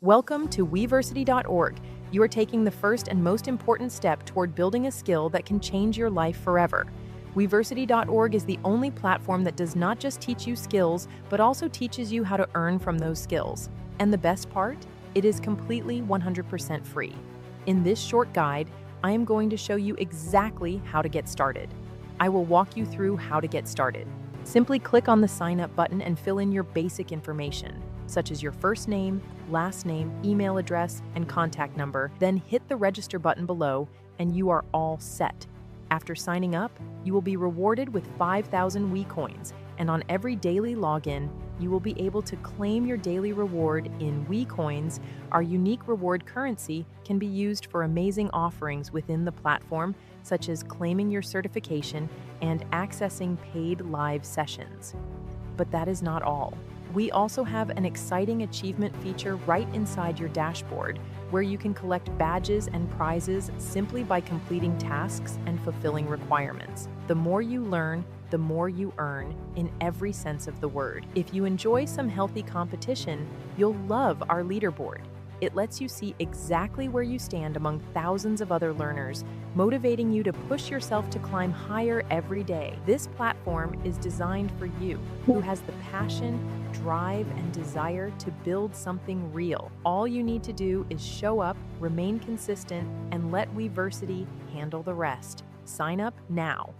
Welcome to WeVersity.org. You are taking the first and most important step toward building a skill that can change your life forever. WeVersity.org is the only platform that does not just teach you skills, but also teaches you how to earn from those skills. And the best part? It is completely 100% free. In this short guide, I am going to show you exactly how to get started. I will walk you through how to get started. Simply click on the sign up button and fill in your basic information, such as your first name, last name, email address, and contact number. Then hit the register button below and you are all set. After signing up, you will be rewarded with 5,000 WeCoins, and on every daily login, you will be able to claim your daily reward in WeCoins. Our unique reward currency can be used for amazing offerings within the platform, such as claiming your certification and accessing paid live sessions. But that is not all. We also have an exciting achievement feature right inside your dashboard, where you can collect badges and prizes simply by completing tasks and fulfilling requirements. The more you learn, the more you earn, in every sense of the word. If you enjoy some healthy competition, you'll love our leaderboard. It lets you see exactly where you stand among thousands of other learners, motivating you to push yourself to climb higher every day. This platform is designed for you, who has the passion, drive, and desire to build something real. All you need to do is show up, remain consistent, and let WeVersity handle the rest. Sign up now.